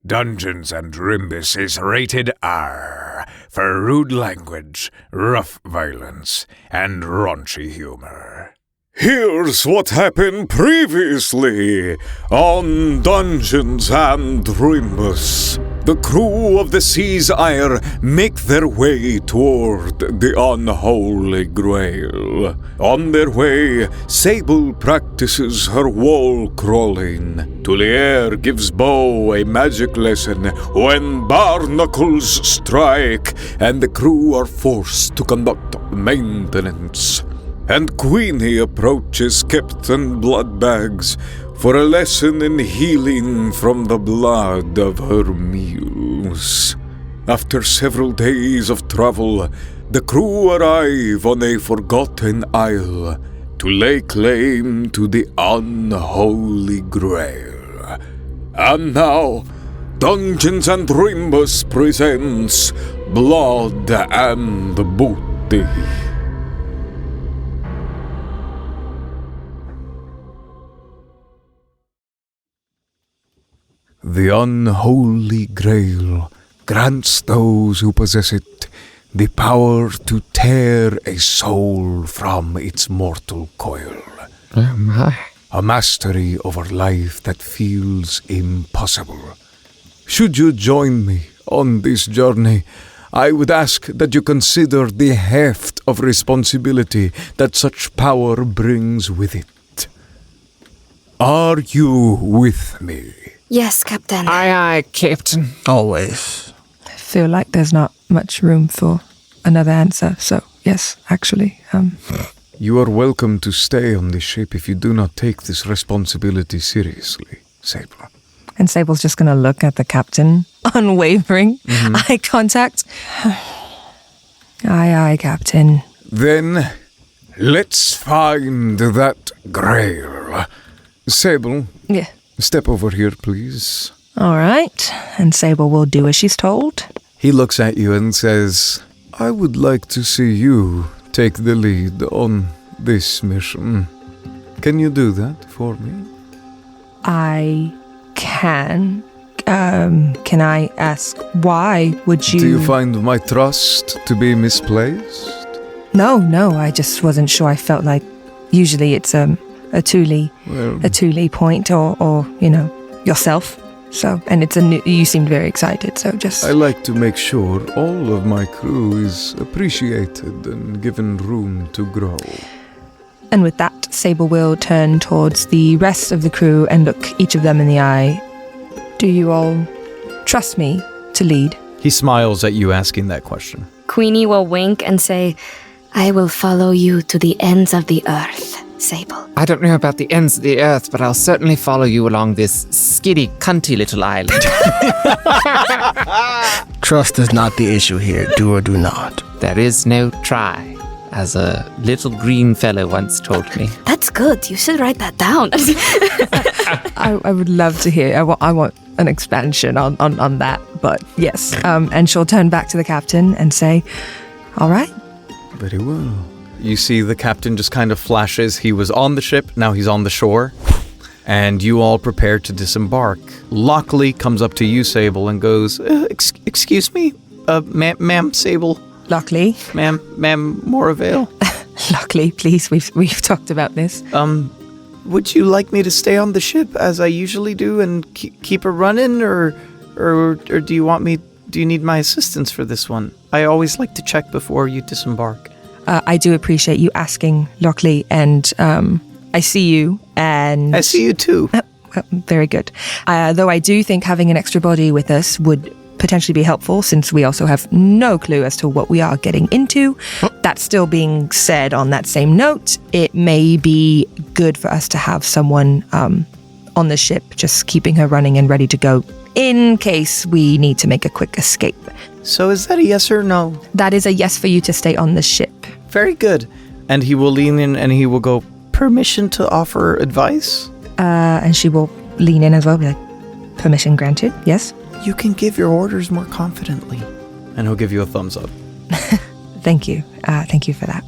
Dungeons and Drimbus is rated R for rude language, rough violence, and raunchy humor. Here's what happened previously on Dungeons and Drimbus. The crew of the Sea's Ire make their way toward the Unholy Grail. On their way, Sable practices her wall crawling. Tuliere gives Beau a magic lesson when barnacles strike and the crew are forced to conduct maintenance. And Queenie approaches Captain Bloodbags for a lesson in healing from the blood of her mules. After several days of travel, the crew arrive on a forgotten isle to lay claim to the Unholy Grail. And now, Dungeons and Drimbus presents Blood and Booty. The Unholy Grail grants those who possess it the power to tear a soul from its mortal coil. Oh my. A mastery over life that feels impossible. Should you join me on this journey, I would ask that you consider the heft of responsibility that such power brings with it. Are you with me? Yes, Captain. Aye, Captain. Always. I feel like there's not much room for another answer, so yes, actually. You are welcome to stay on the ship if you do not take this responsibility seriously, Sable. And Sable's just going to look at the captain, unwavering, eye contact. Aye, Captain. Then, let's find that grail. Sable. Yeah. Step over here, please. All right. And Sable will do as she's told. He looks at you and says, I would like to see you take the lead on this mission. Can you do that for me? I can. Can I ask why would you... Do you find my trust to be misplaced? No, I just wasn't sure. I felt like usually it's a Thule point or yourself. So, and it's you seemed very excited, so just... I like to make sure all of my crew is appreciated and given room to grow. And with that, Sable will turn towards the rest of the crew and look each of them in the eye. Do you all trust me to lead? He smiles at you asking that question. Queenie will wink and say, I will follow you to the ends of the earth, Sable. I don't know about the ends of the earth, but I'll certainly follow you along this skiddy, cunty little island. Trust is not the issue here, do or do not. There is no try, as a little green fellow once told me. That's good. You should write that down. I would love to hear. I want an expansion on that, but yes. And she'll turn back to the captain and say, all right. Very well. You see the captain just kind of flashes. He was on the ship, now he's on the shore. And you all prepare to disembark. Lockley comes up to you, Sable, and goes, excuse me, ma'am Sable. Lockley. Ma'am Moreveil. Lockley, please, we've talked about this. Would you like me to stay on the ship as I usually do and keep her running, or do you need my assistance for this one? I always like to check before you disembark. I do appreciate you asking, Lockley, and I see you, and... I see you too. Very good. Though I do think having an extra body with us would potentially be helpful, since we also have no clue as to what we are getting into. That still being said, on that same note, it may be good for us to have someone on the ship, just keeping her running and ready to go in case we need to make a quick escape. So is that a yes or no? That is a yes for you to stay on the ship. Very good. And he will lean in and he will go, permission to offer advice? And she will lean in as well, be like, permission granted, yes? You can give your orders more confidently. And he'll give you a thumbs up. Thank you. Thank you for that.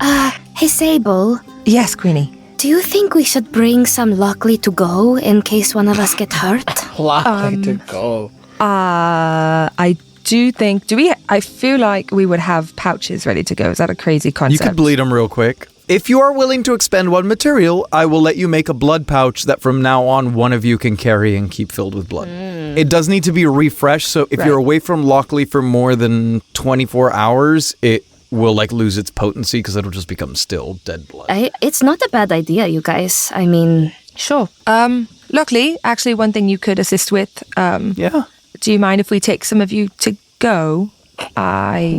Hey, Sable. Yes, Queenie. Do you think we should bring some Lockley to go in case one of us get hurt? Lockley to go. I do think, I feel like we would have pouches ready to go. Is that a crazy concept? You could bleed them real quick. If you are willing to expend one material, I will let you make a blood pouch that from now on one of you can carry and keep filled with blood. It does need to be refreshed, so if you're away from Lockley for more than 24 hours, it will lose its potency because it'll just become still dead blood. It's not a bad idea, you guys. I mean... Sure. Lockley, actually one thing you could assist with. Yeah. Do you mind if we take some of you to go?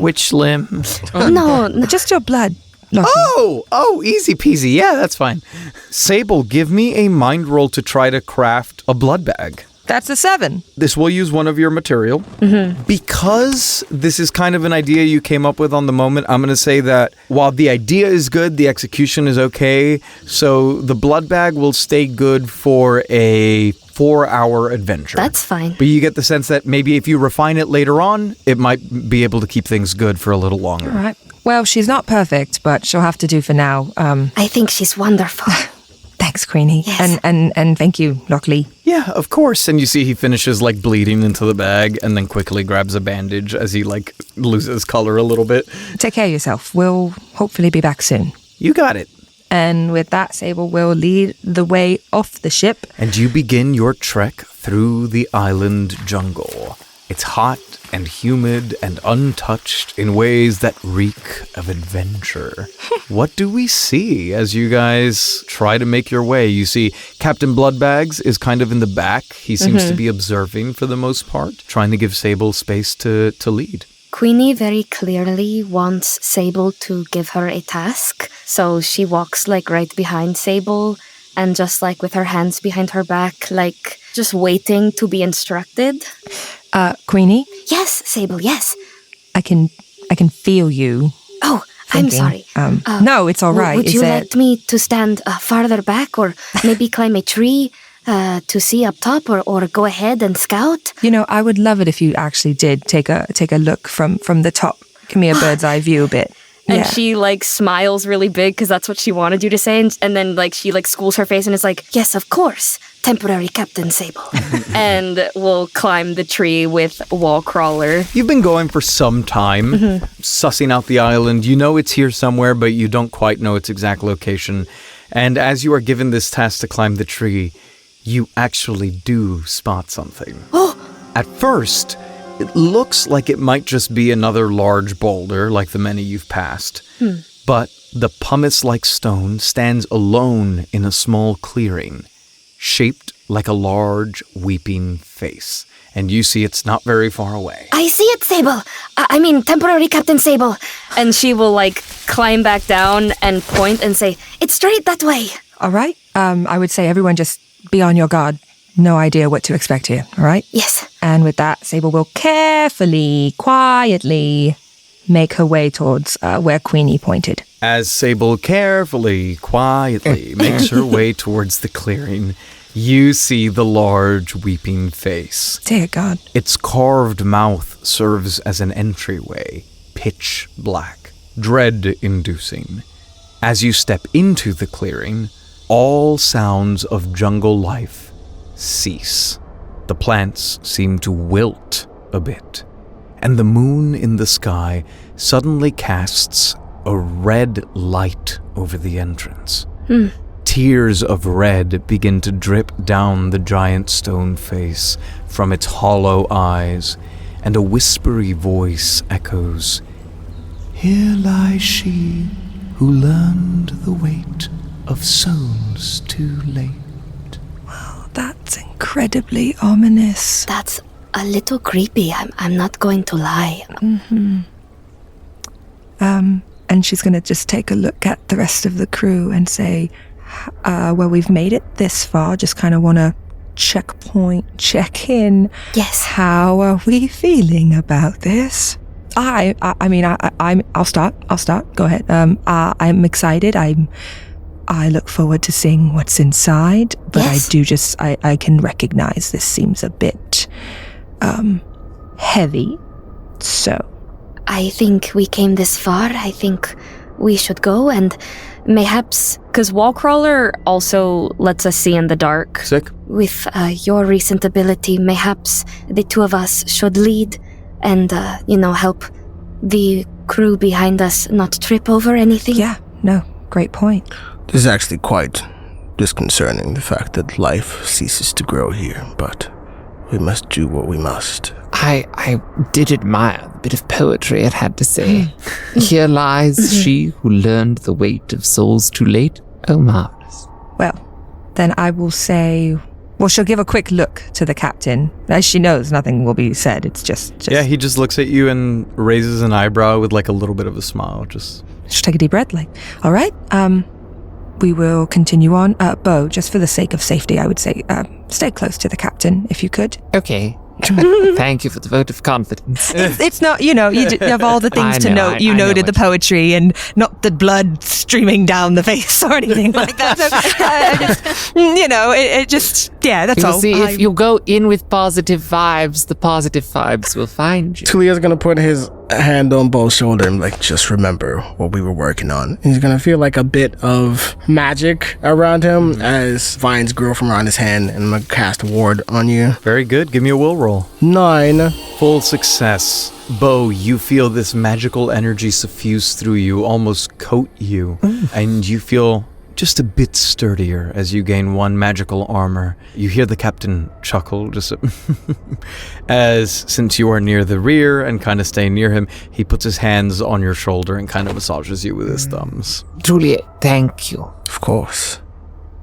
Which limb? No. Just your blood. Lockley. Oh, easy peasy. Yeah, that's fine. Sable, give me a mind roll to try to craft a blood bag. That's a 7. This will use one of your material. Mm-hmm. Because this is kind of an idea you came up with on the moment, I'm going to say that while the idea is good, the execution is okay. So the blood bag will stay good for a 4-hour adventure. That's fine. But you get the sense that maybe if you refine it later on, it might be able to keep things good for a little longer. All right. Well, she's not perfect, but she'll have to do for now. I think she's wonderful. Thanks, Queenie. Yes. And thank you, Lockley. Yeah, of course. And you see he finishes bleeding into the bag and then quickly grabs a bandage as he loses color a little bit. Take care of yourself. We'll hopefully be back soon. You got it. And with that, Sable will lead the way off the ship. And you begin your trek through the island jungle. It's hot and humid and untouched in ways that reek of adventure. What do we see as you guys try to make your way? You see Captain Bloodbags is kind of in the back. He seems to be observing for the most part, trying to give Sable space to lead. Queenie very clearly wants Sable to give her a task, so she walks right behind Sable and just with her hands behind her back, just waiting to be instructed. Queenie? Yes, Sable, yes. I can feel you. Oh, thinking. I'm sorry. No, it's all right. Would you like me to stand farther back or maybe climb a tree to see up top or go ahead and scout? I would love it if you actually did take a look from the top. Give me a bird's eye view a bit. And she smiles really big because that's what she wanted you to say. And then she schools her face and is yes, of course, temporary Captain Sable. And we'll climb the tree with Wall Crawler. You've been going for some time, sussing out the island. You know it's here somewhere, but you don't quite know its exact location. And as you are given this task to climb the tree, you actually do spot something. Oh! At first, it looks like it might just be another large boulder like the many you've passed. But the pumice-like stone stands alone in a small clearing, shaped like a large weeping face. And you see it's not very far away. I see it, Sable. I mean, temporary Captain Sable. And she will climb back down and point and say, it's straight that way. All right. I would say everyone just be on your guard. No idea what to expect here, all right? Yes. And with that, Sable will carefully, quietly make her way towards where Queenie pointed. As Sable carefully, quietly makes her way towards the clearing, you see the large weeping face. Dear God. Its carved mouth serves as an entryway, pitch black, dread-inducing. As you step into the clearing, all sounds of jungle life cease. The plants seem to wilt a bit, and the moon in the sky suddenly casts a red light over the entrance. Tears of red begin to drip down the giant stone face from its hollow eyes, and a whispery voice echoes, "Here lies she who learned the weight of souls too late." That's incredibly ominous. That's a little creepy. I'm not going to lie. And she's going to just take a look at the rest of the crew and say, well, we've made it this far. Just kind of want to check in. Yes. How are we feeling about this? I'll start. Go ahead. I'm excited. I look forward to seeing what's inside, but yes. I can recognize this seems a bit heavy. So I think we came this far. I think we should go and perhaps Because Wallcrawler also lets us see in the dark. Sick. With your recent ability, mayhaps the two of us should lead and, help the crew behind us not trip over anything. Yeah, no, great point. This is actually quite disconcerting, the fact that life ceases to grow here, but we must do what we must. I did admire the bit of poetry it had to say. Here lies she who learned the weight of souls too late. Oh, marvelous. Well, then I will say... Well, she'll give a quick look to the captain. As she knows, nothing will be said. It's just... Yeah, he just looks at you and raises an eyebrow with like a little bit of a smile. Just take a deep breath, like, all right, we will continue on. Beau, just for the sake of safety, I would say, stay close to the captain, if you could. Okay. Thank you for the vote of confidence. It's not, you have all the things to note. You I know noted the poetry and not the blood streaming down the face or anything like that. So, that's You'll all. see, if you go in with positive vibes, the positive vibes will find you. Tuliere's gonna put his hand on Beau's shoulder and just remember what we were working on. He's gonna feel like a bit of magic around him as vines grow from around his hand, and I'm gonna cast ward on you. very good. Give me a will roll. 9. Full success. Beau, you feel this magical energy suffuse through you, almost coat you, and you feel just a bit sturdier as you gain 1 magical armor. You hear the captain chuckle, as since you are near the rear and kind of stay near him, he puts his hands on your shoulder and kind of massages you with his thumbs. Juliet, thank you. Of course.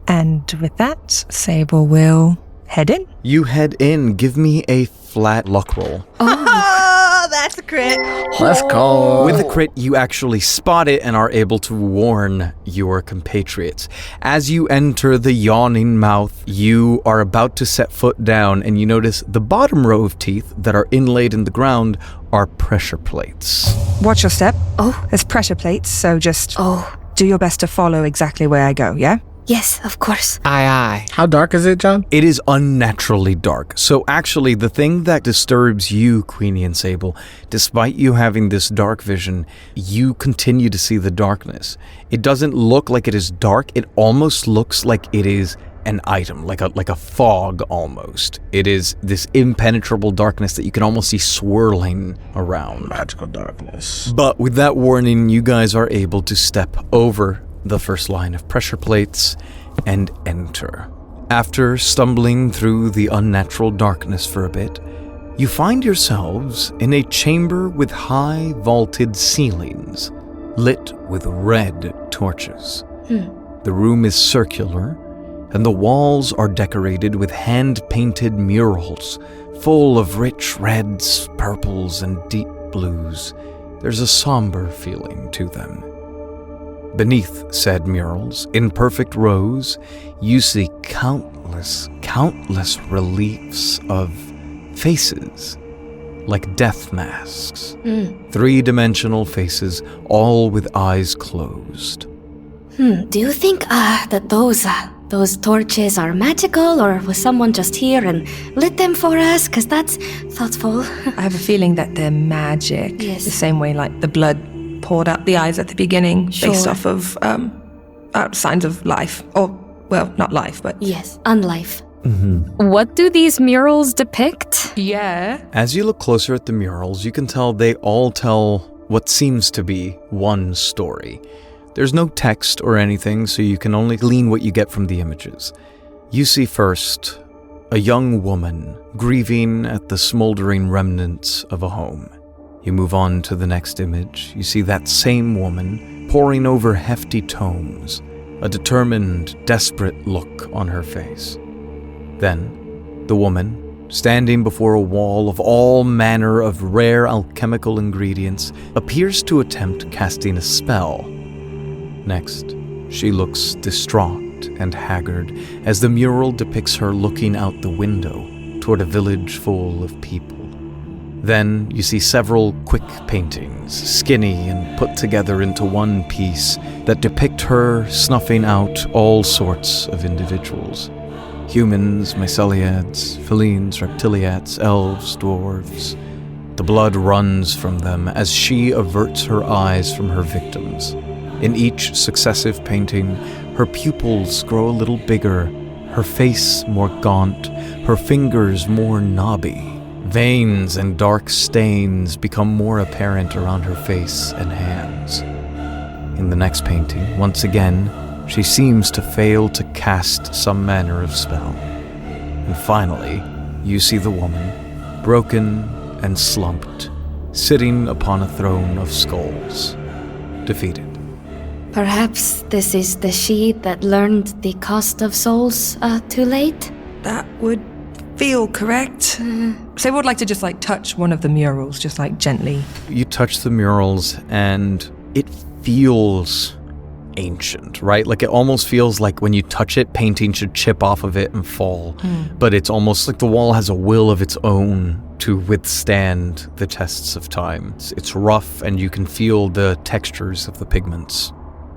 And with that, Sable will head in. You head in. Give me a flat luck roll. Oh, that's a crit. Let's go. With the crit, you actually spot it and are able to warn your compatriots. As you enter the yawning mouth, you are about to set foot down, and you notice the bottom row of teeth that are inlaid in the ground are pressure plates. Watch your step. Oh. There's pressure plates, so just Oh, do your best to follow exactly where I go, yeah? yes, of course. Aye. How dark is it, John? It is unnaturally dark. So actually, the thing that disturbs you, Queenie and Sable, despite you having this dark vision, you continue to see the darkness. It doesn't look like it is dark. It almost looks like it is an item, like a fog almost. It is this impenetrable darkness that you can almost see swirling around. Magical darkness. But with that warning, you guys are able to step over the first line of pressure plates and enter. After stumbling through the unnatural darkness for a bit, you find yourselves in a chamber with high vaulted ceilings, lit with red torches. The room is circular, and the walls are decorated with hand-painted murals full of rich reds, purples, and deep blues. There's a somber feeling to them. Beneath said murals, in perfect rows, you see countless reliefs of faces, like death masks. 3-dimensional faces, all with eyes closed. Do you think that those torches are magical, or was someone just here and lit them for us? Because that's thoughtful. I have a feeling that they're magic. Yes. The same way like the blood poured out the eyes at the beginning based Sure. off of signs of life. Or, well, not life, but... Yes, unlife. What do these murals depict? Yeah. As you look closer at the murals, you can tell they all tell what seems to be one story. There's no text or anything, so you can only glean what you get from the images. You see first a young woman grieving at the smoldering remnants of a home. You move on to the next image. You see that same woman poring over hefty tomes, a determined, desperate look on her face. Then, the woman, standing before a wall of all manner of rare alchemical ingredients, appears to attempt casting a spell. Next, she looks distraught and haggard as the mural depicts her looking out the window toward a village full of people. Then you see several quick paintings, skinny and put together into one piece, that depict her snuffing out all sorts of individuals. Humans, myceliads, felines, reptiliads, elves, dwarves. The blood runs from them as she averts her eyes from her victims. In each successive painting, Her pupils grow a little bigger, her face more gaunt, her fingers more knobby. Veins and dark stains become more apparent around her face and hands. In the next painting, once again, she seems to fail to cast some manner of spell. And finally, you see the woman, broken and slumped, sitting upon a throne of skulls, defeated. Perhaps this is the she that learned the cost of souls too late? That would feel correct. So I would like to just touch one of the murals, just gently. You touch the murals and it feels ancient, right? It almost feels like when you touch it, painting should chip off of it and fall. But it's almost like the wall has a will of its own to withstand the tests of time. It's rough and you can feel the textures of the pigments.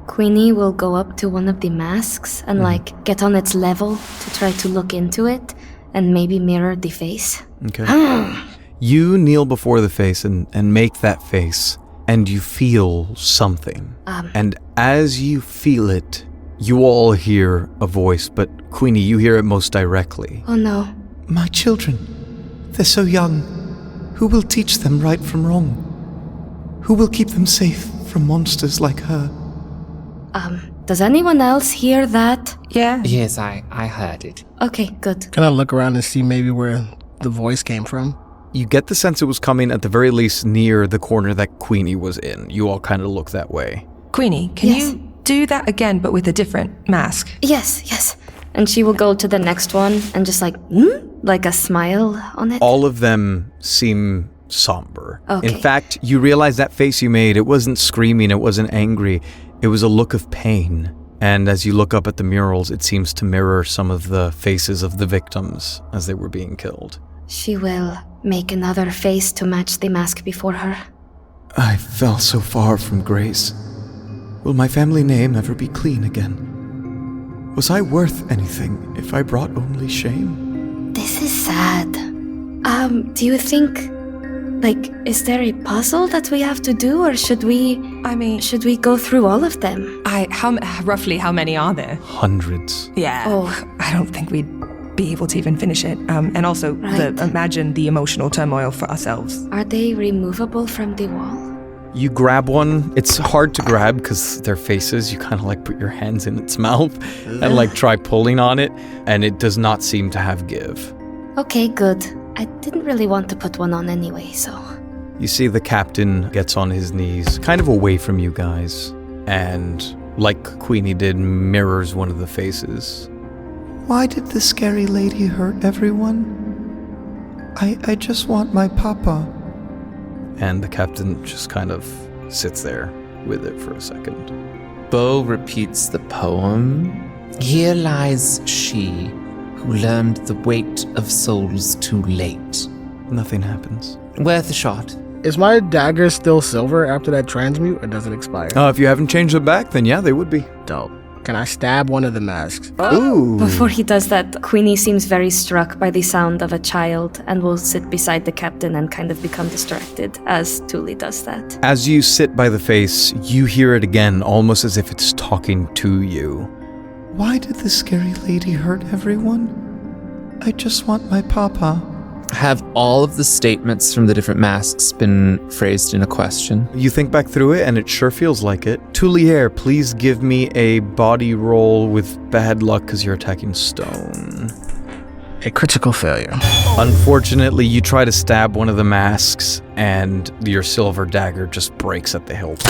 Queenie will go up to one of the masks and get on its level to try to look into it and maybe mirror the face. Okay. You kneel before the face and make that face, and you feel something. And as you feel it, you all hear a voice, but Queenie, you hear it most directly. Oh no. My children, they're so young. Who will teach them right from wrong? Who will keep them safe from monsters like her? Does anyone else hear that? Yeah. Yes, I heard it. Okay, good. Can I look around and see maybe where the voice came from? You get the sense it was coming at the very least near the corner that Queenie was in. You all kind of look that way. Queenie, can Yes. you do that again, but with a different mask? Yes. And she will go to the next one and just like a smile on it. All of them seem somber. Okay. In fact, you realize that face you made, it wasn't screaming, it wasn't angry. It was a look of pain. And as you look up at the murals, it seems to mirror some of the faces of the victims as they were being killed. She will make another face to match the mask before her. I fell so far from grace. Will my family name ever be clean again? Was I worth anything if I brought only shame? This is sad. Do you think, is there a puzzle that we have to do, or should we go through all of them? Roughly how many are there? Hundreds. Yeah. Oh. I don't think we'd be able to even finish it. And also, Right. imagine the emotional turmoil for ourselves. Are they removable from the wall? You grab one. It's hard to grab because they're faces. You kind of put your hands in its mouth and try pulling on it, and it does not seem to have give. Okay, good. I didn't really want to put one on anyway, so... You see the captain gets on his knees, kind of away from you guys, and like Queenie did, mirrors one of the faces. Why did the scary lady hurt everyone? I just want my papa. And the captain just kind of sits there with it for a second. Beau repeats the poem. Here lies she who learned the weight of souls too late. Nothing happens. Worth a shot. Is my dagger still silver after that transmute, or does it expire? If you haven't changed it back, then yeah, they would be. Dope. Can I stab one of the masks? Ooh. Before he does that, Queenie seems very struck by the sound of a child and will sit beside the captain and kind of become distracted as Tuli does that. As you sit by the face, you hear it again, almost as if it's talking to you. Why did the scary lady hurt everyone? I just want my papa. Have all of the statements from the different masks been phrased in a question? You think back through it, and it sure feels like it. Tuliere, please give me a body roll with bad luck because you're attacking stone. A critical failure. Unfortunately, you try to stab one of the masks, and your silver dagger just breaks at the hilt.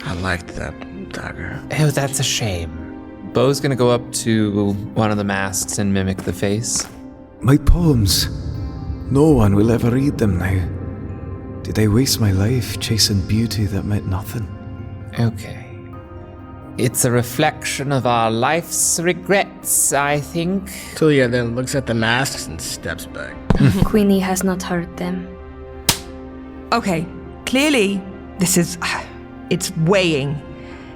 I liked that dagger. Oh, that's a shame. Beau's gonna go up to one of the masks and mimic the face. My poems. No one will ever read them now. Did I waste my life chasing beauty that meant nothing? Okay. It's a reflection of our life's regrets, I think. Tulia then looks at the masks and steps back. Queenie has not heard them. Okay, clearly this is... it's weighing.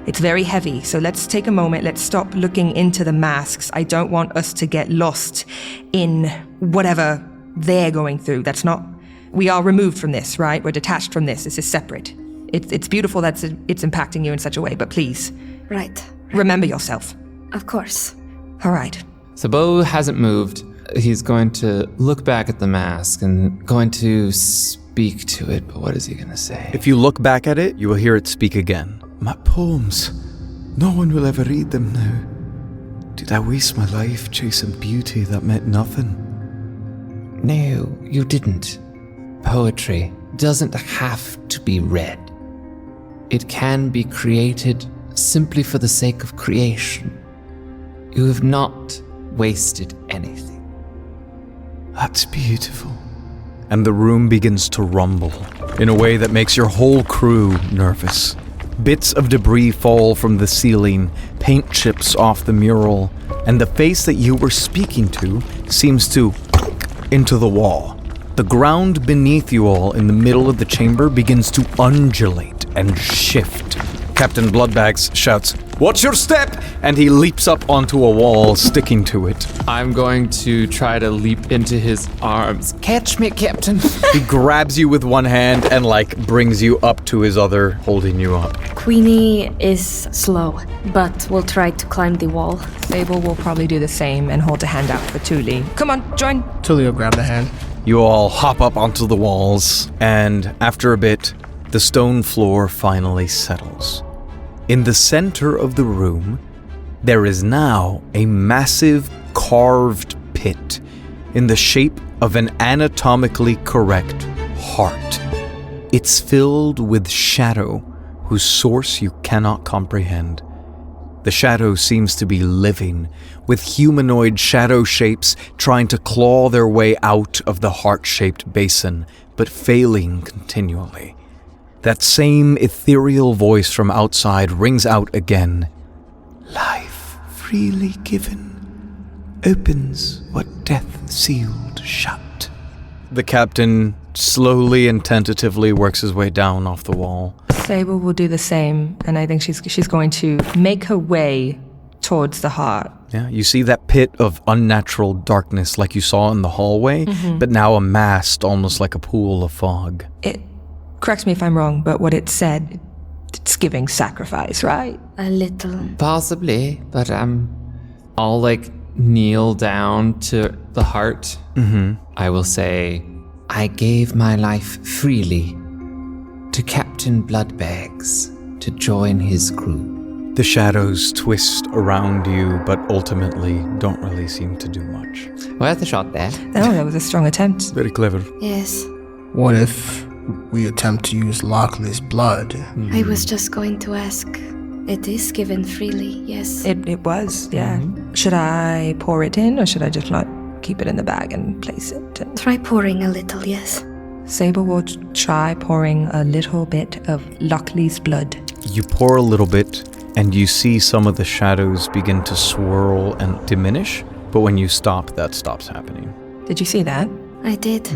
It's very heavy, so let's take a moment. Let's stop looking into the masks. I don't want us to get lost in whatever they're going through. That's not... We are removed from this, right? We're detached from this. This is separate. It's beautiful that it's impacting you in such a way, but please... Right. Remember yourself. Of course. All right. So Beau hasn't moved. He's going to look back at the mask and going to speak to it, but what is he going to say? If you look back at it, you will hear it speak again. My poems. No one will ever read them now. Did I waste my life chasing beauty that meant nothing? No, you didn't. Poetry doesn't have to be read. It can be created simply for the sake of creation. You have not wasted anything. That's beautiful. And the room begins to rumble in a way that makes your whole crew nervous. Bits of debris fall from the ceiling, paint chips off the mural, and the face that you were speaking to seems to into the wall. The ground beneath you all in the middle of the chamber begins to undulate and shift. Captain Bloodbags shouts, "Watch your step!" And he leaps up onto a wall, sticking to it. I'm going to try to leap into his arms. Catch me, Captain. He grabs you with one hand and, brings you up to his other, holding you up. Queenie is slow, but will try to climb the wall. Sable will probably do the same and hold a hand out for Tuli. Come on, join. Tuliere grabbed the hand. You all hop up onto the walls, and after a bit, the stone floor finally settles. In the center of the room, there is now a massive carved pit in the shape of an anatomically correct heart. It's filled with shadow whose source you cannot comprehend. The shadow seems to be living, with humanoid shadow shapes trying to claw their way out of the heart-shaped basin, but failing continually. That same ethereal voice from outside rings out again. Life freely given opens what death sealed shut. The captain slowly and tentatively works his way down off the wall. Sable will do the same, and I think she's going to make her way towards the heart. Yeah, you see that pit of unnatural darkness like you saw in the hallway, but now amassed almost like a pool of fog. It, correct me if I'm wrong, but what it said, it's giving sacrifice, right? A little. Possibly, but I'll kneel down to the heart. I will say, I gave my life freely to Captain Bloodbags to join his crew. The shadows twist around you, but ultimately don't really seem to do much. Worth a shot there. Oh, that was a strong attempt. Very clever. Yes. What if we attempt to use Lockley's blood? I was just going to ask. It is given freely, yes. It was, yeah. Should I pour it in, or should I just keep it in the bag and place it? Try pouring a little, yes. Sable will try pouring a little bit of Lockley's blood. You pour a little bit, and you see some of the shadows begin to swirl and diminish, but when you stop, that stops happening. Did you see that? I did.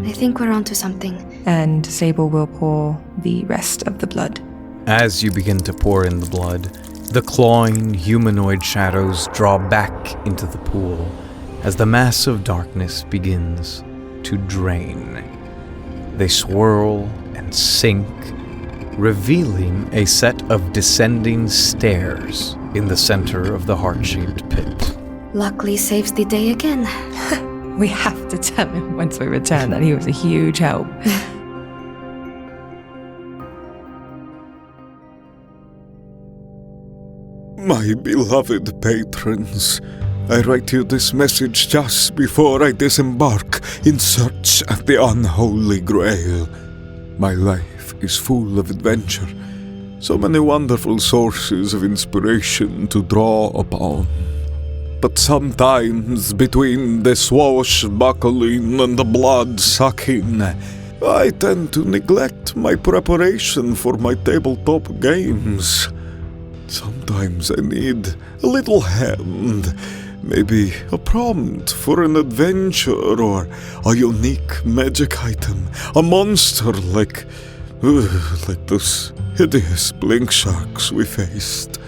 I think we're onto something. And Sable will pour the rest of the blood. As you begin to pour in the blood, the clawing humanoid shadows draw back into the pool as the mass of darkness begins to drain. They swirl and sink, revealing a set of descending stairs in the center of the heart-shaped pit. Luckily saves the day again. We have to tell him once we return that he was a huge help. My beloved patrons, I write you this message just before I disembark in search of the Unholy Grail. My life is full of adventure, so many wonderful sources of inspiration to draw upon. But sometimes between the swashbuckling and the blood-sucking, I tend to neglect my preparation for my tabletop games. Sometimes I need a little hand, maybe a prompt for an adventure or a unique magic item, a monster like those hideous blink sharks we faced.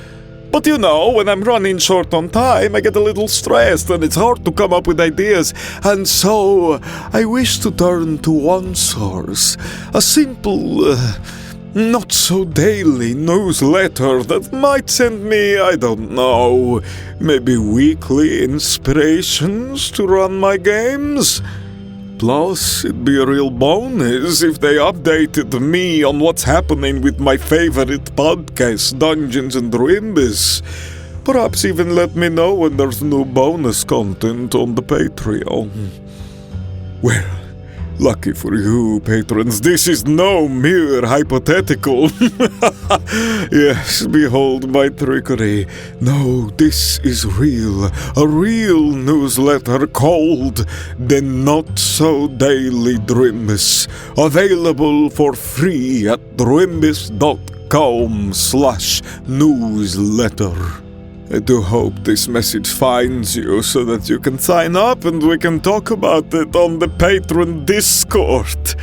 But you know, when I'm running short on time, I get a little stressed and it's hard to come up with ideas. And so, I wish to turn to one source, a simple, not so daily newsletter that might send me, I don't know, maybe weekly inspirations to run my games? Plus, it'd be a real bonus if they updated me on what's happening with my favorite podcast, Dungeons and Dribbles. Perhaps even let me know when there's new bonus content on the Patreon. Well, lucky for you, patrons, this is no mere hypothetical. Yes, behold my trickery. No, this is real. A real newsletter called The Not So Daily Drimbus. Available for free at drimbus.com/newsletter. I do hope this message finds you so that you can sign up and we can talk about it on the Patreon Discord.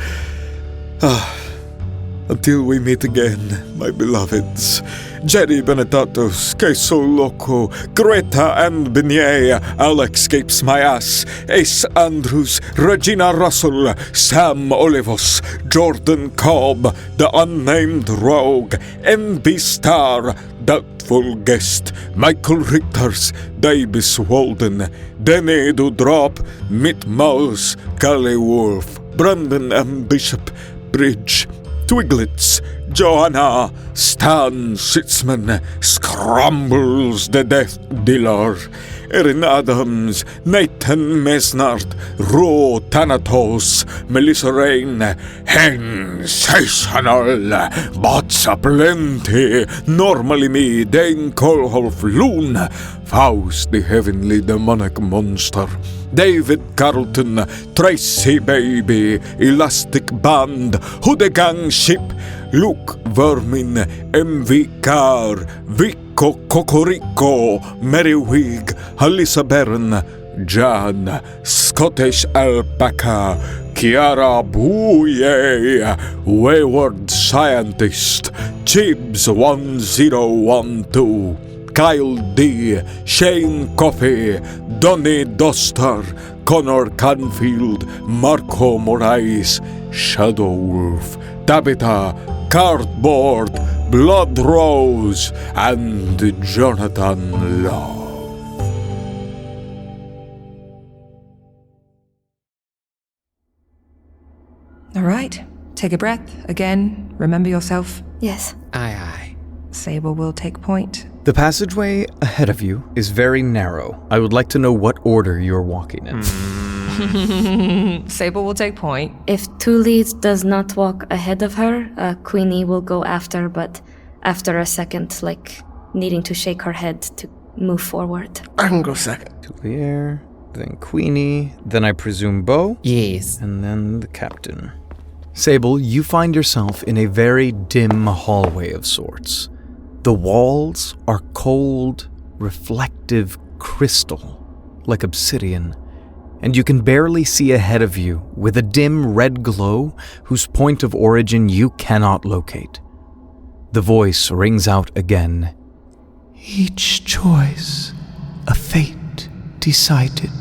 Until we meet again, my beloveds. Jerry Benetatos, Queso Loco, Greta and Beignet, Alex Capes My Ass, Ace Andrews, Regina Russell, Sam Olivos, Jordan Cobb, The Unnamed Rogue, NB Star, Doubtful Guest, Michael Richters, Davis Walden, Denny Drop, Mitt Mouse, Callie Wolf, Brandon M. Bishop, Bridge, Twiglets, Joanna, Stan Sitzman, Scrambles the Death Dealer, Erin Adams, Nathan Mesnard, Ro Thanatos, Melissa Rain, Sensational, Bots Aplenty, Normally Me, Dane Kohlhoff, Loon, Faust the Heavenly Demonic Monster, David Carlton, Tracy Baby, Elastic Band, Hudegang Ship, Luke Vermin, MV Car, Vico Cocorico, Mary Wig, Halissa Baron, Jan, Scottish Alpaca, Kiara Bouye, Wayward Scientist, Chibs 1012, Kyle D, Shane Coffey, Donny Doster, Connor Canfield, Marco Morais, Shadow Wolf, Tabitha, Cardboard, Blood Rose, and Jonathan Love. All right. Take a breath. Again, remember yourself. Yes. Aye, aye. Sable will take point. The passageway ahead of you is very narrow. I would like to know what order you're walking in. Sable will take point. If Tuli does not walk ahead of her, Queenie will go after, but after a second, needing to shake her head to move forward. I can go second. Tuliere, then Queenie, then I presume Beau, Yes. and then the captain. Sable, you find yourself in a very dim hallway of sorts. The walls are cold, reflective crystal, like obsidian, and you can barely see ahead of you with a dim red glow whose point of origin you cannot locate. The voice rings out again. Each choice, a fate decided.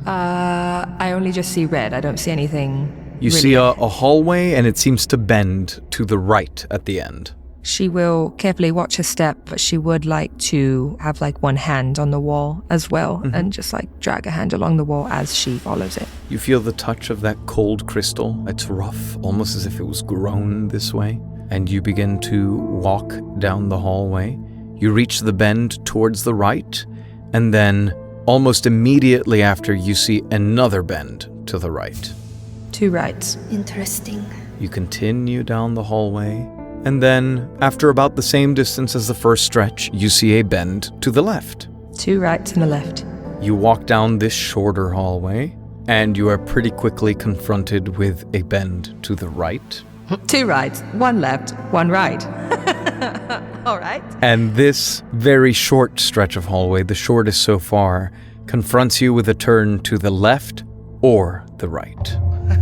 I only just see red. I don't see anything. You see a hallway, and it seems to bend to the right at the end. She will carefully watch her step, but she would like to have one hand on the wall as well, and just drag a hand along the wall as she follows it. You feel the touch of that cold crystal. It's rough, almost as if it was grown this way. And you begin to walk down the hallway. You reach the bend towards the right, and then almost immediately after you see another bend to the right. 2 rights. Interesting. You continue down the hallway, and then, after about the same distance as the first stretch, you see a bend to the left. 2 rights and a left. You walk down this shorter hallway, and you are pretty quickly confronted with a bend to the right. 2 rights, 1 left, 1 right. All right. And this very short stretch of hallway, the shortest so far, confronts you with a turn to the left or the right.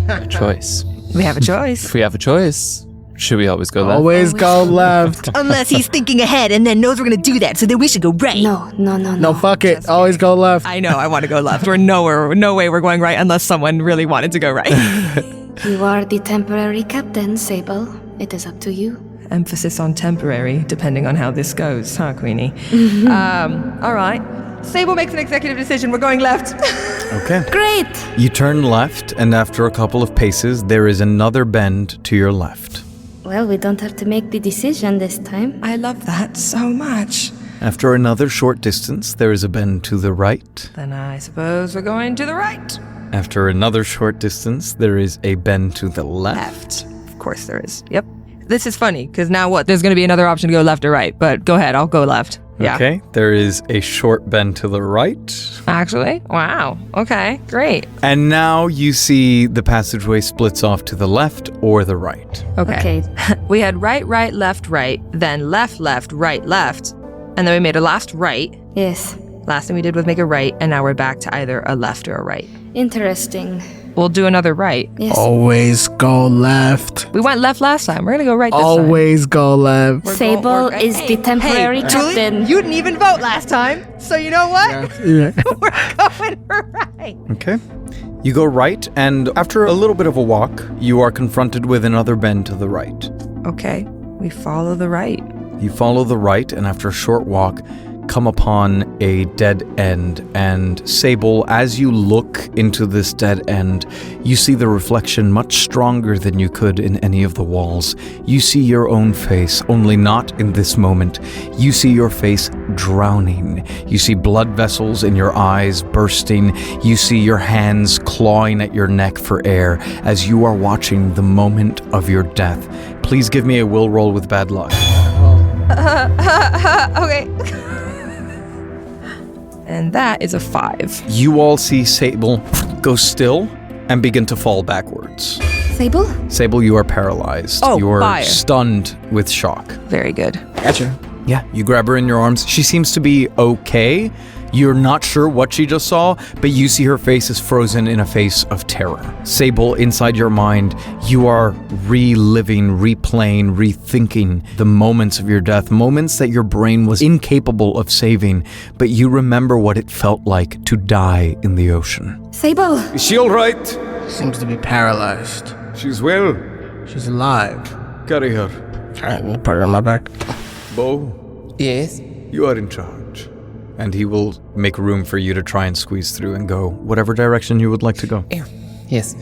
A choice. We have a choice. If we have a choice, should we always go left? Always go left. Unless he's thinking ahead and then knows we're going to do that, so then we should go right. No. No, fuck it. Always go left. I know, I want to go left. No way we're going right unless someone really wanted to go right. You are the temporary captain, Sable. It is up to you. Emphasis on temporary, depending on how this goes, huh, Queenie? All right. Sable makes an executive decision. We're going left. Okay. Great! You turn left, and after a couple of paces, there is another bend to your left. Well, we don't have to make the decision this time. I love that so much. After another short distance, there is a bend to the right. Then I suppose we're going to the right. After another short distance, there is a bend to the left. Left. Of course there is. Yep. This is funny, because now what? There's going to be another option to go left or right, but go ahead, I'll go left. Yeah. Okay, there is a short bend to the right. Actually? Wow. Okay, great. And now you see the passageway splits off to the left or the right. Okay. We had right, left, then left, right, left, and then we made a last right. Yes. Last thing we did was make a right, and now we're back to either a left or a right. Interesting. We'll do another right. Yes. Always go left. We went left last time. We're going to go right this time. Always go left. Sable is the temporary captain. You didn't even vote last time, so you know what? Yeah. We're going right. Okay. You go right, and after a little bit of a walk, you are confronted with another bend to the right. Okay, we follow the right. You follow the right, and after a short walk, come upon a dead end. And Sable, as you look into this dead end, you see the reflection much stronger than you could in any of the walls. You see your own face, only not in this moment. You see your face drowning. You see blood vessels in your eyes bursting. You see your hands clawing at your neck for air as you are watching the moment of your death. Please give me a will roll with bad luck. Okay. And that is a 5. You all see Sable go still and begin to fall backwards. Sable? Sable, you are paralyzed. Oh, You're fire. stunned with shock. Very good. Gotcha. Yeah, you grab her in your arms. She seems to be okay. You're not sure what she just saw, but you see her face is frozen in a face of terror. Sable, inside your mind, you are reliving, replaying, rethinking the moments of your death, moments that your brain was incapable of saving, but you remember what it felt like to die in the ocean. Sable! Is she all right? Seems to be paralyzed. She's well. She's alive. Carry her. Alright, put her on my back. Beau, Yes? you are in charge. And he will make room for you to try and squeeze through and go whatever direction you would like to go. Yes.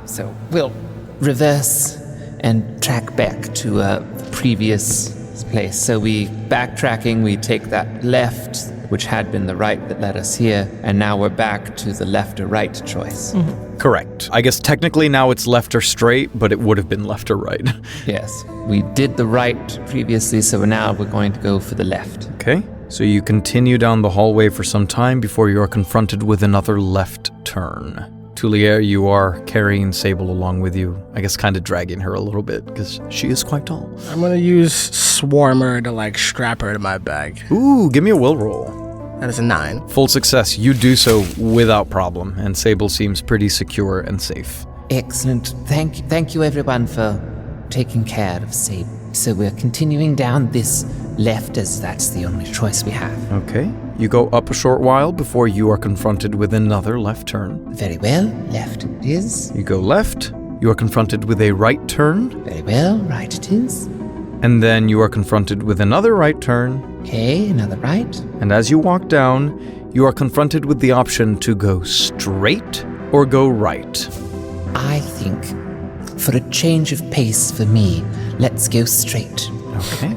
So we'll reverse and track back to a previous place. So backtracking, we take that left, which had been the right that led us here, and now we're back to the left or right choice. Mm-hmm. Correct. I guess technically now it's left or straight, but it would have been left or right. Yes. We did the right previously, so now we're going to go for the left. Okay. So you continue down the hallway for some time before you are confronted with another left turn. Tuliere, you are carrying Sable along with you. I guess kind of dragging her a little bit because she is quite tall. I'm gonna use Swarmer to strap her to my bag. Ooh, give me a will roll. That is a 9. Full success. You do so without problem, and Sable seems pretty secure and safe. Excellent. Thank you everyone for taking care of Sable. So we're continuing down this left as that's the only choice we have. Okay. You go up a short while before you are confronted with another left turn. Very well. Left it is. You go left. You are confronted with a right turn. Very well. Right it is. And then you are confronted with another right turn. Okay, another right. And as you walk down, you are confronted with the option to go straight or go right. I think for a change of pace for me, let's go straight. Okay.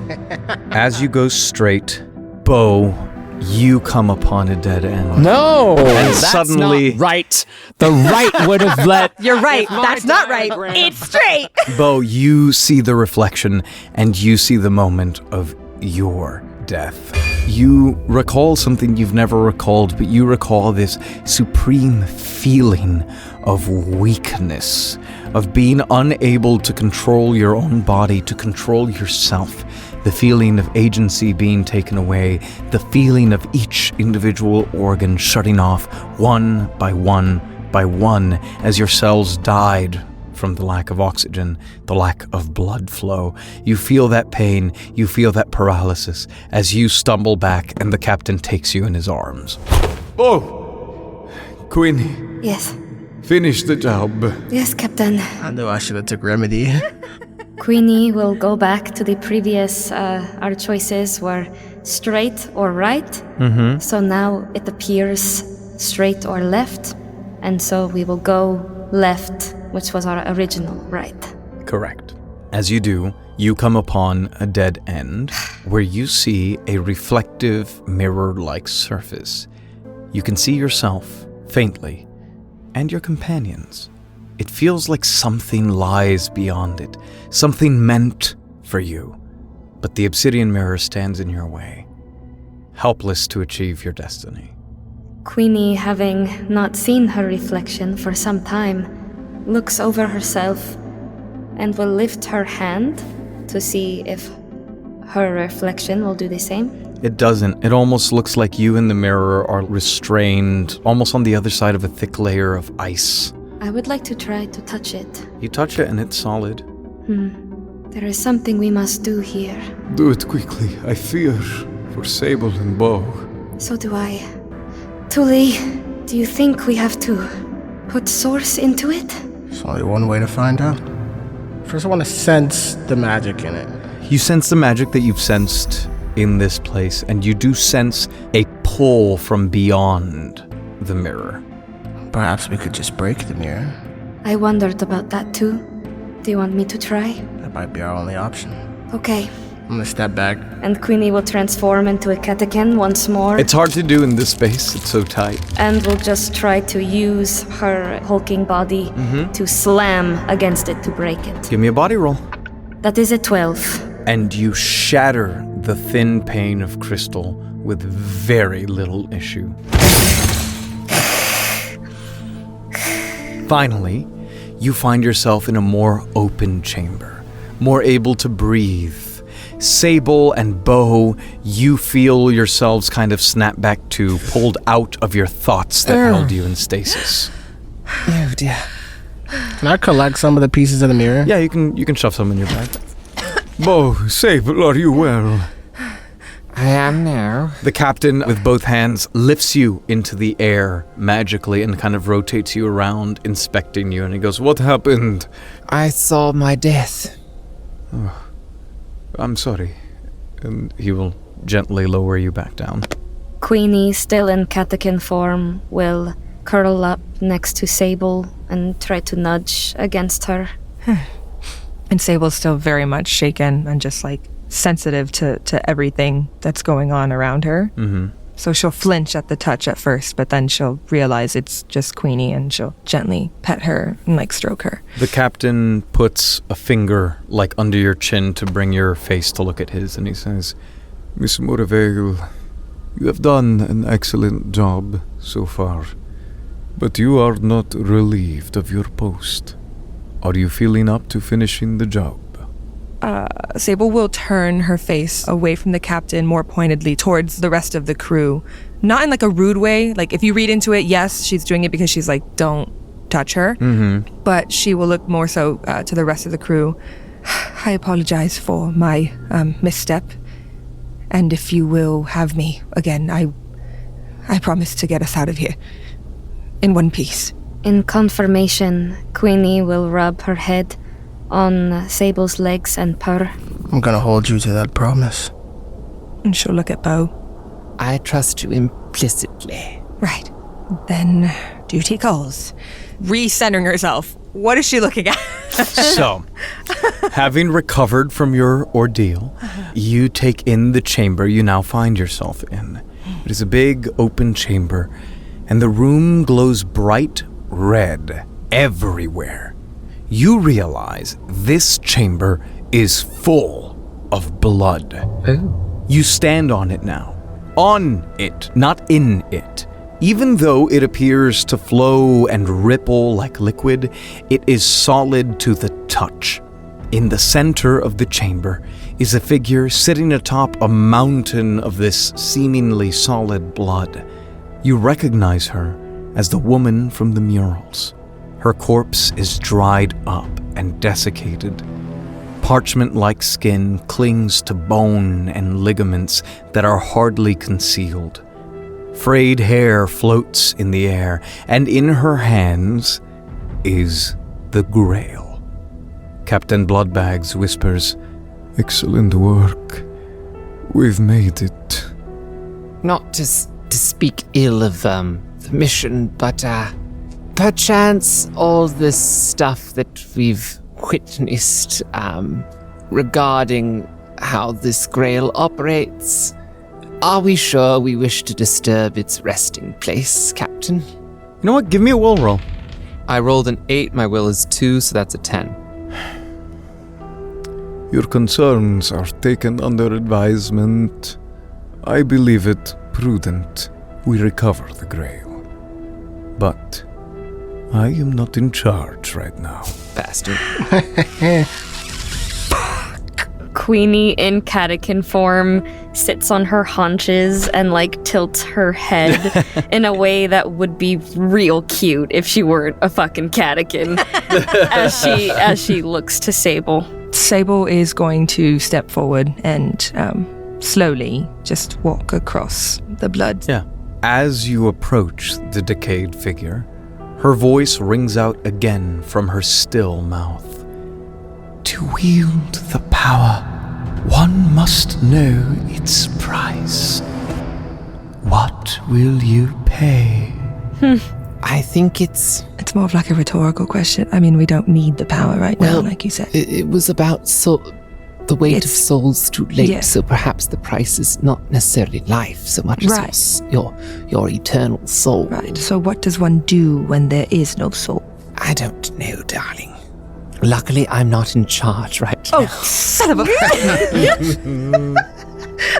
As you go straight, Beau, you come upon a dead end. No, And that's suddenly- not right. The right would have let. You're right. That's not right. It's straight. Beau, you see the reflection and you see the moment of your death. You recall something you've never recalled, but you recall this supreme feeling of weakness, of being unable to control your own body, to control yourself, the feeling of agency being taken away, the feeling of each individual organ shutting off one by one by one as your cells died from the lack of oxygen, the lack of blood flow. You feel that pain, you feel that paralysis as you stumble back and the captain takes you in his arms. Beau! Queenie, Yes. finish the job. Yes, Captain. I knew I should have took Remedy. Queenie will go back to the previous, our choices were straight or right. Mm-hmm. So now it appears straight or left. And so we will go left, which was our original right. Correct. As you do, you come upon a dead end where you see a reflective mirror-like surface. You can see yourself, faintly, and your companions. It feels like something lies beyond it, something meant for you. But the obsidian mirror stands in your way, helpless to achieve your destiny. Queenie, having not seen her reflection for some time, looks over herself and will lift her hand to see if her reflection will do the same. It doesn't. It almost looks like you and the mirror are restrained, almost on the other side of a thick layer of ice. I would like to try to touch it. You touch it and it's solid. There is something we must do here. Do it quickly. I fear for Sable and Beau. So do I. Tuli, do you think we have to put source into it? There's only one way to find out. First, I want to sense the magic in it. You sense the magic that you've sensed in this place, and you do sense a pull from beyond the mirror. Perhaps we could just break the mirror. I wondered about that too. Do you want me to try? That might be our only option. Okay. I'm gonna step back. And Queenie will transform into a catechin once more. It's hard to do in this space, it's so tight. And will just try to use her hulking body to slam against it to break it. Give me a body roll. That is a 12. And you shatter the thin pane of crystal with very little issue. Finally, you find yourself in a more open chamber, more able to breathe. Sable and Beau, you feel yourselves kind of snap back to, pulled out of your thoughts that held you in stasis. Oh dear. Can I collect some of the pieces of the mirror? Yeah, you can shove some in your bag. Beau, Sable, are you well? I am now. The captain, with both hands, lifts you into the air magically and kind of rotates you around, inspecting you, and he goes, "What happened?" I saw my death. "I'm sorry." And he will gently lower you back down. Queenie, still in catechin form, will curl up next to Sable and try to nudge against her. And Sable's still very much shaken and just like sensitive to everything that's going on around her. Mm-hmm. So she'll flinch at the touch at first, but then she'll realize it's just Queenie and she'll gently pet her and like stroke her. The captain puts a finger like under your chin to bring your face to look at his, and he says, Miss Moreveil, you have done an excellent job so far, but you are not relieved of your post. Are you feeling up to finishing the job? Sable will turn her face away from the captain more pointedly towards the rest of the crew. Not in like a rude way. Like if you read into it, yes, she's doing it because she's like, don't touch her. Mm-hmm. But she will look more so to the rest of the crew. I apologize for my misstep. And if you will have me again, I promise to get us out of here. In one piece. In confirmation, Queenie will rub her head on Sable's legs and purr. I'm gonna hold you to that promise. And she'll look at Beau. I trust you implicitly. Right. Then duty calls. Recentering herself. What is she looking at? So, having recovered from your ordeal, you take in the chamber you now find yourself in. It is a big open chamber, and the room glows bright red everywhere. You realize this chamber is full of blood. Oh. You stand on it now. On it, not in it. Even though it appears to flow and ripple like liquid, it is solid to the touch. In the center of the chamber is a figure sitting atop a mountain of this seemingly solid blood. You recognize her as the woman from the murals. Her corpse is dried up and desiccated. Parchment-like skin clings to bone and ligaments that are hardly concealed. Frayed hair floats in the air, and in her hands is the Grail. Captain Bloodbags whispers, Excellent work. We've made it. Not to speak ill of the mission, but perchance all this stuff that we've witnessed regarding how this grail operates, are we sure we wish to disturb its resting place, Captain? You know what? Give me a will roll. I rolled an 8, my will is 2, so that's a 10. Your concerns are taken under advisement. I believe it prudent we recover the Grail. But I am not in charge right now. Bastard. Queenie in catechin form sits on her haunches and like tilts her head in a way that would be real cute if she weren't a fucking catechin as she looks to Sable. Sable is going to step forward and slowly just walk across the blood. Yeah. As you approach the decayed figure, her voice rings out again from her still mouth. To wield the power, one must know its price. What will you pay? I think it's more of like a rhetorical question. I mean, we don't need the power right now, like you said. It was about the weight of souls too late, so perhaps the price is not necessarily life so much as your eternal soul. Right, so what does one do when there is no soul? I don't know, darling. Luckily, I'm not in charge right now. Oh, son of a...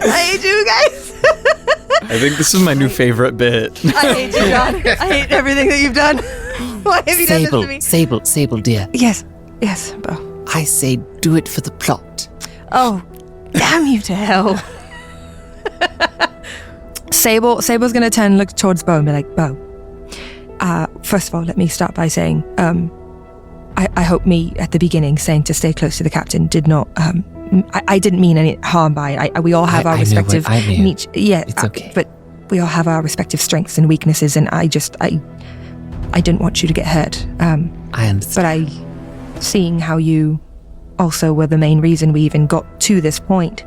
I hate you guys. I think this is my new favorite bit. I hate you, John. I hate everything that you've done. Why have you done this to me? Sable, dear. Yes, Beau. I say do it for the plot. Oh, damn you to hell. Sable's going to turn and look towards Beau and be like, Beau, first of all, let me start by saying, I hope me at the beginning saying to stay close to the captain did not, I didn't mean any harm by it. We all have our respective niche. Yeah, it's okay. But we all have our respective strengths and weaknesses, and I didn't want you to get hurt. I understand. But seeing how you also were the main reason we even got to this point,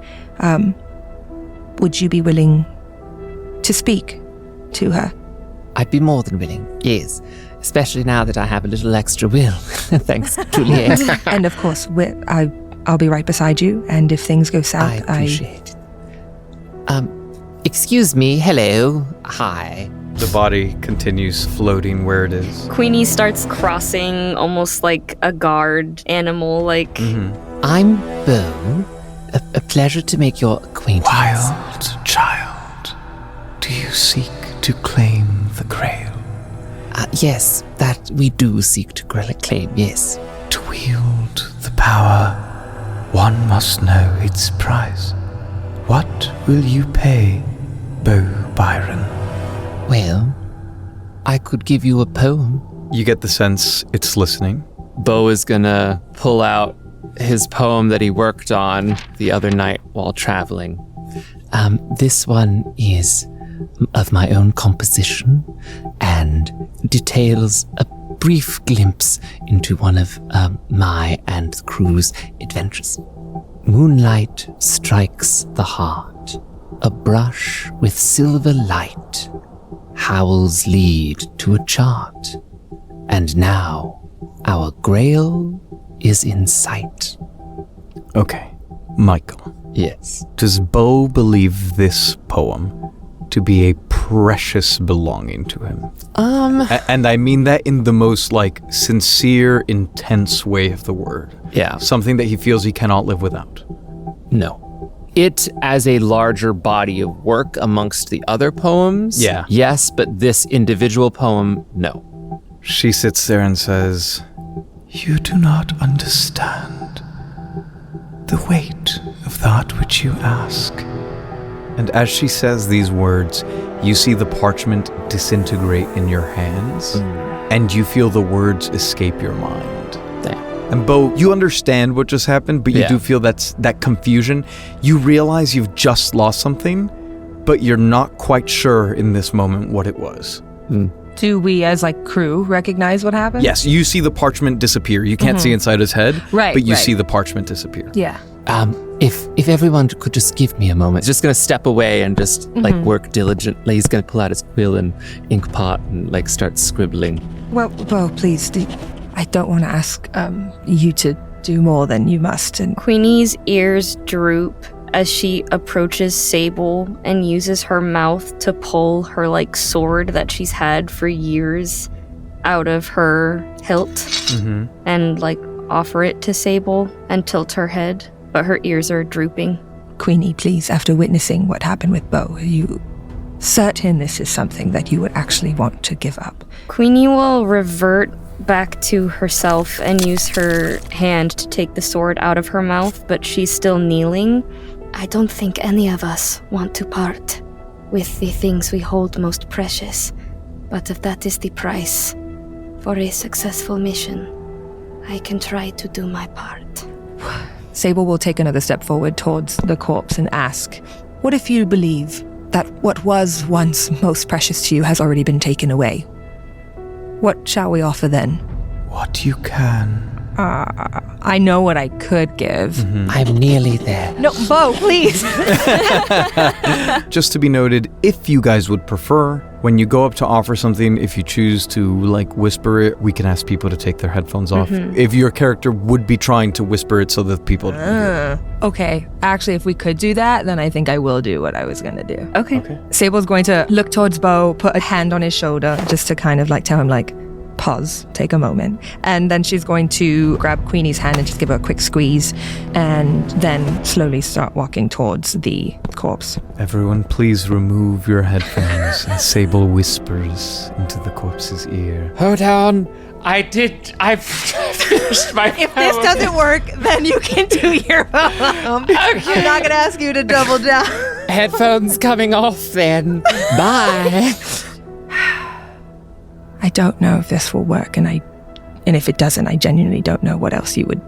would you be willing to speak to her? I'd be more than willing, yes. Especially now that I have a little extra will, thanks to Tuliere. And of course, I'll be right beside you, and if things go south, I appreciate it. Excuse me, hello, hi. The body continues floating where it is. Queenie starts crossing almost like a guard animal, like... Mm-hmm. I'm Beau. A pleasure to make your acquaintance. Wild child, do you seek to claim the Grail? Yes, that we do seek to claim, yes. To wield the power, one must know its price. What will you pay, Beau Byron? Well, I could give you a poem. You get the sense it's listening. Beau is gonna pull out his poem that he worked on the other night while traveling. This one is of my own composition and details a brief glimpse into one of my and the crew's adventures. Moonlight strikes the heart, a brush with silver light. Howls lead to a chart, and now our grail is in sight. Okay, Michael. Yes. Does Beau believe this poem to be a precious belonging to him? And I mean that in the most, sincere, intense way of the word. Yeah. Something that he feels he cannot live without. No. It as a larger body of work amongst the other poems, yes, but this individual poem, no. She sits there and says, You do not understand the weight of that which you ask. And as she says these words, you see the parchment disintegrate in your hands, and you feel the words escape your mind. Damn. And Beau, you understand what just happened, but you do feel that confusion. You realize you've just lost something, but you're not quite sure in this moment what it was. Do we, as like crew, recognize what happened? Yes, you see the parchment disappear. You can't see inside his head, Right, but you right. see the parchment disappear. Yeah. If everyone could just give me a moment. He's just gonna step away and just like work diligently. He's gonna pull out his quill and ink pot and like start scribbling. Well, please, I don't want to ask you to do more than you must. And Queenie's ears droop as she approaches Sable and uses her mouth to pull her like sword that she's had for years out of her hilt and like offer it to Sable and tilt her head, but her ears are drooping. Queenie, please, after witnessing what happened with Beau, are you certain this is something that you would actually want to give up? Queenie will revert back to herself and use her hand to take the sword out of her mouth, but she's still kneeling. I don't think any of us want to part with the things we hold most precious, but if that is the price for a successful mission, I can try to do my part. Sable will take another step forward towards the corpse and ask, what if you believe that what was once most precious to you has already been taken away? What shall we offer then? What you can. I know what I could give. I'm nearly there. No, Beau, please! Just to be noted, if you guys would prefer, when you go up to offer something, if you choose to like whisper it, we can ask people to take their headphones off. If your character would be trying to whisper it so that people don't hear it. Okay, actually, if we could do that, then I think I will do what I was gonna do. Okay. Sable's going to look towards Beau, put a hand on his shoulder, just to kind of like tell him like, pause, take a moment. And then she's going to grab Queenie's hand and just give her a quick squeeze and then slowly start walking towards the corpse. Everyone, please remove your headphones. And Sable whispers into the corpse's ear. Hold on. I've finished my If this doesn't work, then you can do your own. I'm not going to ask you to double down. headphones coming off then. Bye. I don't know if this will work, and if it doesn't, I genuinely don't know what else you would.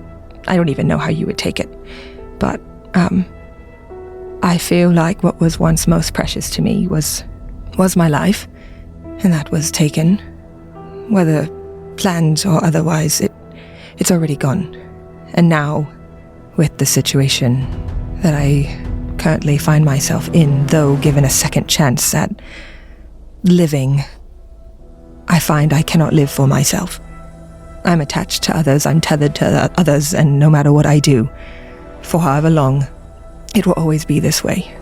I don't even know how you would take it. But I feel like what was once most precious to me was my life, and that was taken, whether planned or otherwise. It's already gone, and now, with the situation that I currently find myself in, though given a second chance at living, I find I cannot live for myself. I'm attached to others, I'm tethered to others, and no matter what I do, for however long, it will always be this way.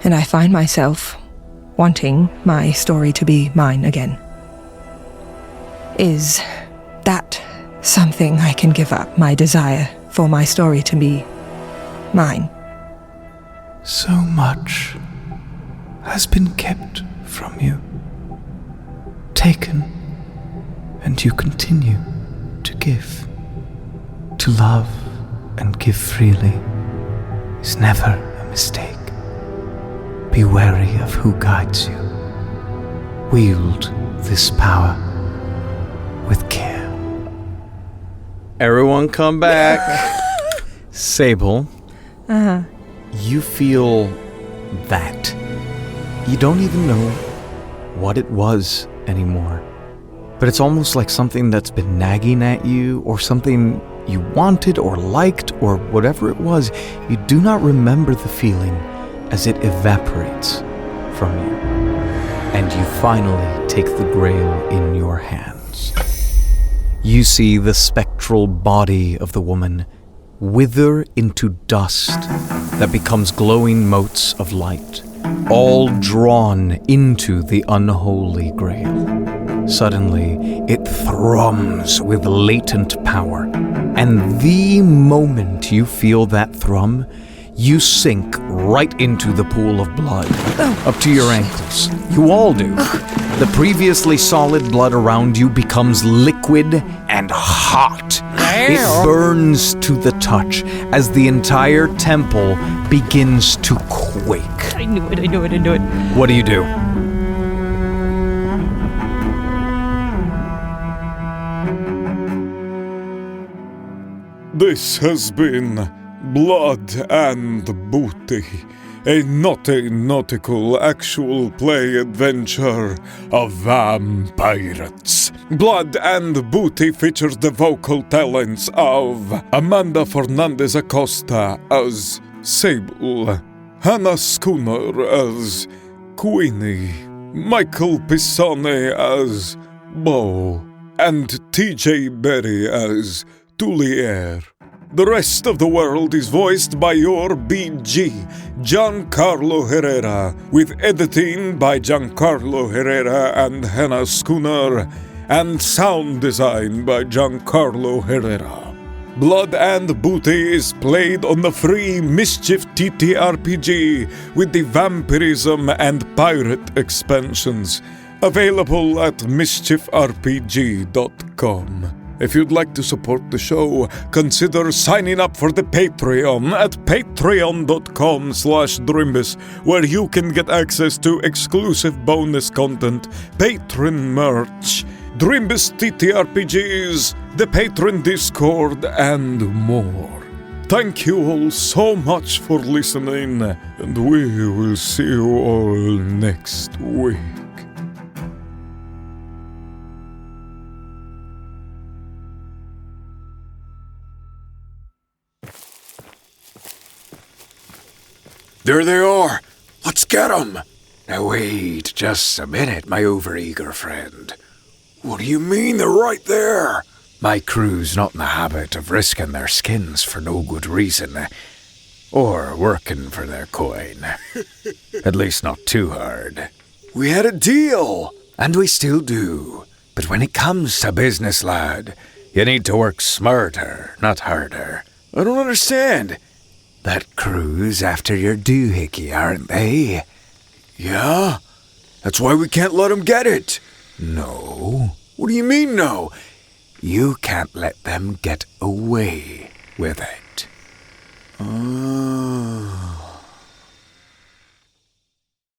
And I find myself wanting my story to be mine again. Is that something I can give up, my desire for my story to be mine? So much has been kept from you, taken, and you continue to give. To love and give freely is never a mistake. Be wary of who guides you. Wield this power with care. Everyone come back. Sable. You feel that. You don't even know what it was anymore. But it's almost like something that's been nagging at you, or something you wanted or liked, or whatever it was. You do not remember the feeling as it evaporates from you. And you finally take the grail in your hands. You see the spectral body of the woman wither into dust that becomes glowing motes of light, all drawn into the Unholy Grail. Suddenly, it thrums with latent power, and the moment you feel that thrum, you sink right into the pool of blood, up to your ankles. You all do. The previously solid blood around you becomes liquid and hot. It burns to the touch as the entire temple begins to quake. I knew it. What do you do? This has been Blood and Booty, a nautical actual play adventure of Vampirates. Blood and Booty features the vocal talents of Amanda Fernandez-Acosta as Sable, Hannah Schooner as Queenie, Michael Pisani as Beau, and TJ Berry as Tuliere. The rest of the world is voiced by your BG, Giancarlo Herrera, with editing by Giancarlo Herrera and Hannah Schooner, and sound design by Giancarlo Herrera. Blood and Booty is played on the free Mischief TTRPG with the Vampirism and Pirate expansions, available at mischiefrpg.com. If you'd like to support the show, consider signing up for the Patreon at patreon.com/Drimbus, where you can get access to exclusive bonus content, patron merch, Drimbus TTRPGs, the Patron Discord, and more. Thank you all so much for listening, and we will see you all next week. There they are! Let's get them! Now wait just a minute, my overeager friend. What do you mean they're right there? My crew's not in the habit of risking their skins for no good reason, or working for their coin. At least not too hard. We had a deal, and we still do. But when it comes to business, lad, you need to work smarter, not harder. I don't understand. That crew's after your doohickey, aren't they? Yeah? That's why we can't let them get it. No. What do you mean, no? You can't let them get away with it.